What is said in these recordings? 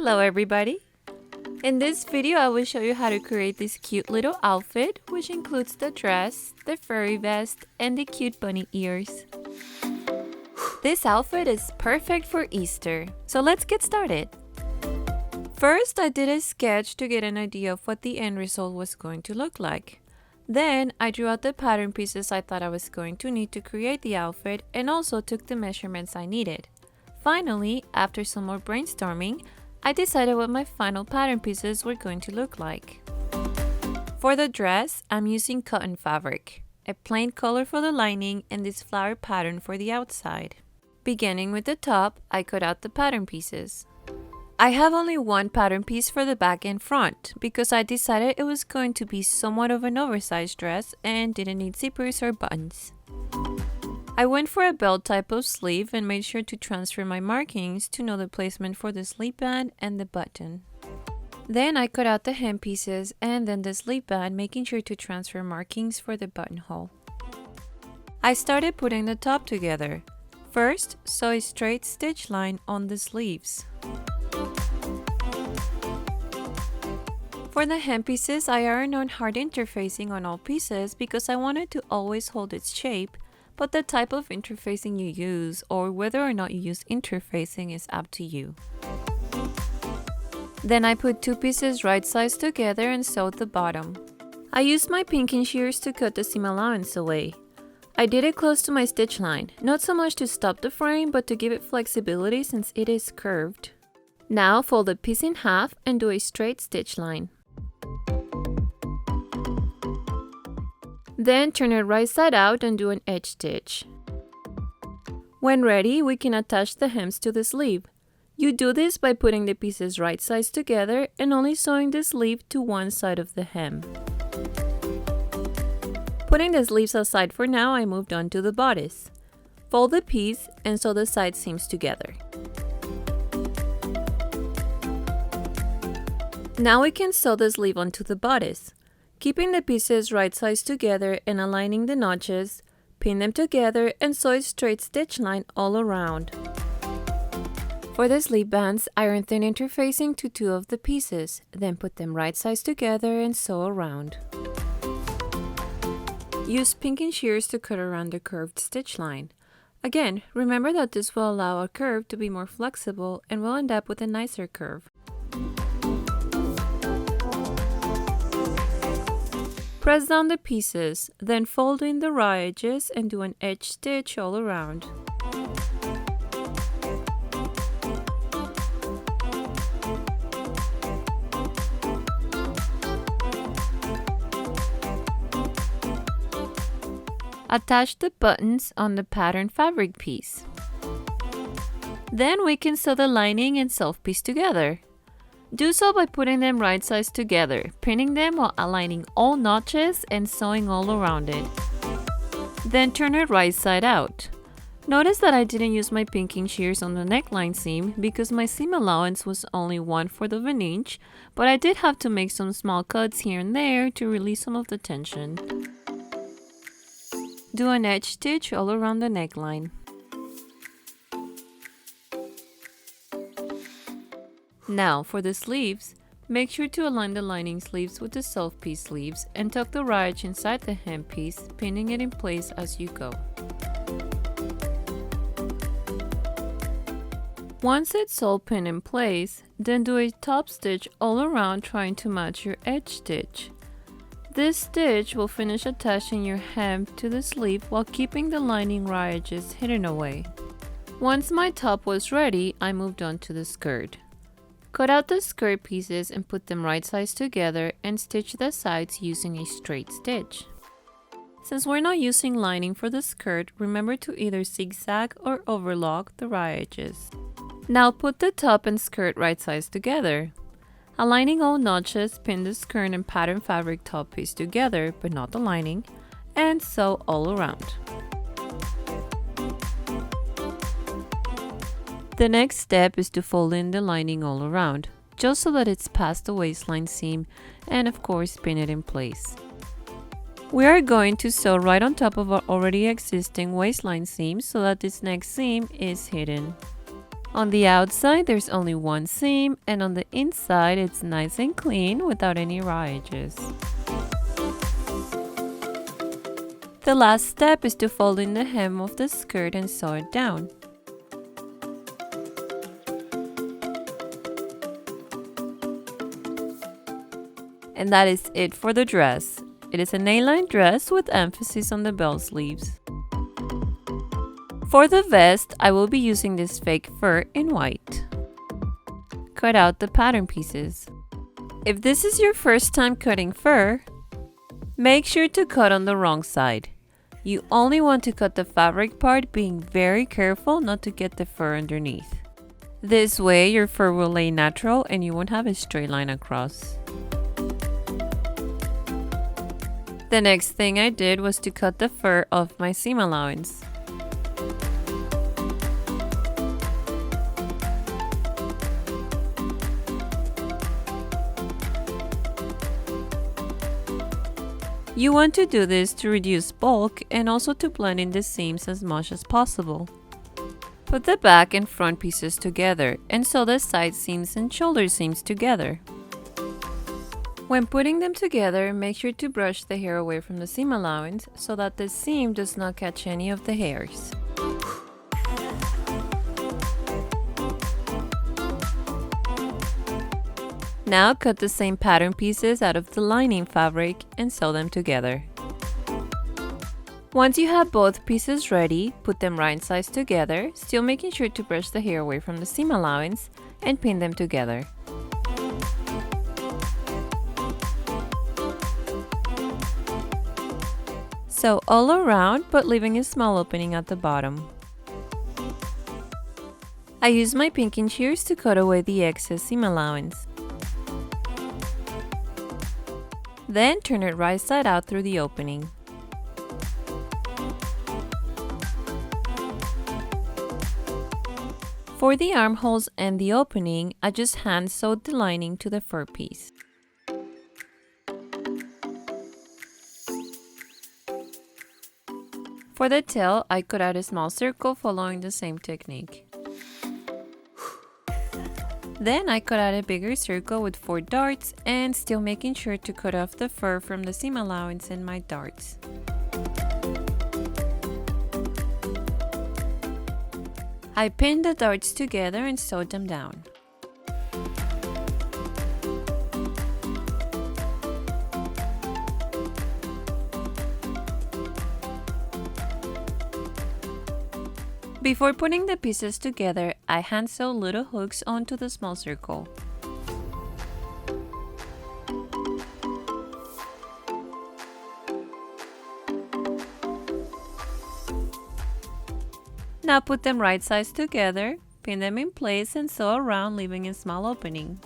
Hello everybody! In this video I will show you how to create this cute little outfit, which includes the dress, the furry vest, and the cute bunny ears. This outfit is perfect for Easter, so let's get started! First, I did a sketch to get an idea of what the end result was going to look like. Then, I drew out the pattern pieces I thought I was going to need to create the outfit and also took the measurements I needed. Finally, after some more brainstorming, I decided what my final pattern pieces were going to look like. For the dress, I'm using cotton fabric, a plain color for the lining, and this flower pattern for the outside. Beginning with the top, I cut out the pattern pieces. I have only one pattern piece for the back and front because I decided it was going to be somewhat of an oversized dress and didn't need zippers or buttons. I went for a belt type of sleeve and made sure to transfer my markings to know the placement for the sleeve band and the button. Then I cut out the hem pieces and then the sleeve band, making sure to transfer markings for the buttonhole. I started putting the top together. First, sew a straight stitch line on the sleeves. For the hem pieces, I ironed on hard interfacing on all pieces because I wanted to always hold its shape, but the type of interfacing you use or whether or not you use interfacing is up to you. Then I put two pieces right sides together and sewed the bottom. I used my pinking shears to cut the seam allowance away. I did it close to my stitch line, not so much to stop the frame but to give it flexibility since it is curved. Now fold the piece in half and do a straight stitch line. Then turn it right side out and do an edge stitch. When ready, we can attach the hems to the sleeve. You do this by putting the pieces right sides together and only sewing the sleeve to one side of the hem. Putting the sleeves aside for now, I moved on to the bodice. Fold the piece and sew the side seams together. Now we can sew the sleeve onto the bodice. Keeping the pieces right sides together and aligning the notches, pin them together and sew a straight stitch line all around. For the sleeve bands, iron thin interfacing to two of the pieces, then put them right sides together and sew around. Use pinking shears to cut around the curved stitch line. Again, remember that this will allow a curve to be more flexible and will end up with a nicer curve. Press down the pieces, then fold in the raw edges and do an edge stitch all around. Attach the buttons on the pattern fabric piece. Then we can sew the lining and self piece together. Do so by putting them right sides together, pinning them while aligning all notches and sewing all around it. Then turn it right side out. Notice that I didn't use my pinking shears on the neckline seam because my seam allowance was only 1/4 of an inch, but I did have to make some small cuts here and there to release some of the tension. Do an edge stitch all around the neckline. Now, for the sleeves, make sure to align the lining sleeves with the self piece sleeves and tuck the raw edge inside the hem piece, pinning it in place as you go. Once it's all pinned in place, then do a top stitch all around trying to match your edge stitch. This stitch will finish attaching your hem to the sleeve while keeping the lining raw edges hidden away. Once my top was ready, I moved on to the skirt. Cut out the skirt pieces and put them right sides together and stitch the sides using a straight stitch. Since we're not using lining for the skirt, remember to either zigzag or overlock the raw edges. Now put the top and skirt right sides together. Aligning all notches, pin the skirt and pattern fabric top piece together, but not the lining, and sew all around. The next step is to fold in the lining all around, just so that it's past the waistline seam, and of course pin it in place. We are going to sew right on top of our already existing waistline seam so that this next seam is hidden. On the outside, there's only one seam, and on the inside, it's nice and clean without any raw edges. The last step is to fold in the hem of the skirt and sew it down. And that is it for the dress. It is an A-line dress with emphasis on the bell sleeves. For the vest, I will be using this fake fur in white. Cut out the pattern pieces. If this is your first time cutting fur, make sure to cut on the wrong side. You only want to cut the fabric part, being very careful not to get the fur underneath. This way your fur will lay natural and you won't have a straight line across. The next thing I did was to cut the fur off my seam allowance. You want to do this to reduce bulk and also to blend in the seams as much as possible. Put the back and front pieces together and sew the side seams and shoulder seams together. When putting them together, make sure to brush the hair away from the seam allowance so that the seam does not catch any of the hairs. Now cut the same pattern pieces out of the lining fabric and sew them together. Once you have both pieces ready, put them right sides together, still making sure to brush the hair away from the seam allowance, and pin them together. Sew all around, but leaving a small opening at the bottom. I use my pinking shears to cut away the excess seam allowance. Then turn it right side out through the opening. For the armholes and the opening, I just hand sewed the lining to the fur piece. For the tail, I cut out a small circle following the same technique. Then I cut out a bigger circle with 4 darts and still making sure to cut off the fur from the seam allowance in my darts. I pinned the darts together and sewed them down. Before putting the pieces together, I hand sew little hooks onto the small circle. Now put them right sides together, pin them in place and sew around, leaving a small opening.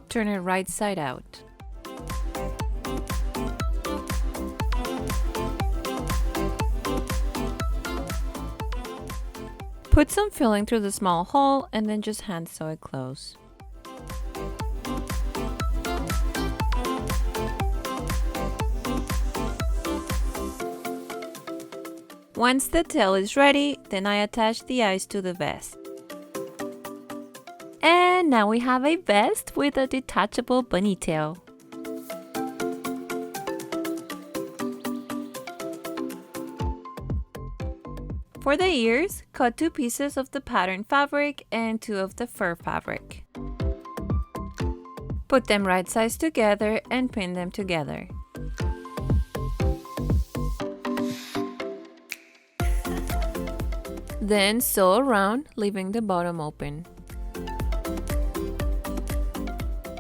Turn it right side out. Put some filling through the small hole and then just hand sew it close. Once the tail is ready, then I attach the eyes to the vest. And now we have a vest with a detachable bunny tail. For the ears, cut 2 pieces of the pattern fabric and 2 of the fur fabric. Put them right sides together and pin them together. Then sew around, leaving the bottom open.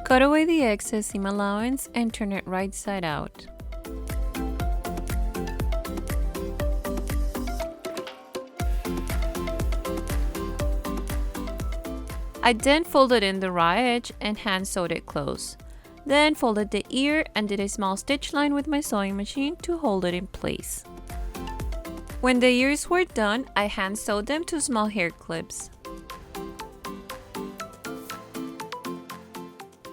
Cut away the excess seam allowance and turn it right side out. I then folded in the raw edge and hand sewed it close. Then folded the ear and did a small stitch line with my sewing machine to hold it in place. When the ears were done, I hand sewed them to small hair clips.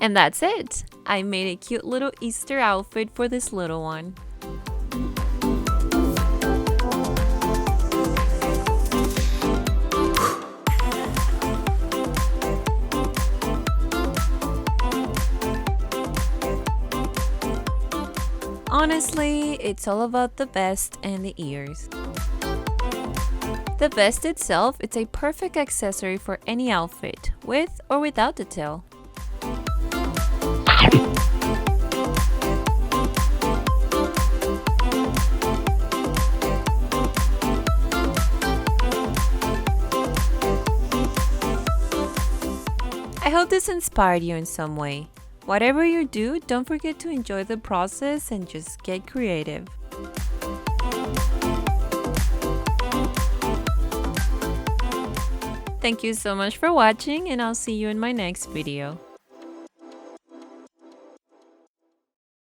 And that's it! I made a cute little Easter outfit for this little one. Honestly, it's all about the vest and the ears. The vest itself is a perfect accessory for any outfit, with or without the tail. I hope this inspired you in some way. Whatever you do, don't forget to enjoy the process and just get creative. Thank you so much for watching, and I'll see you in my next video.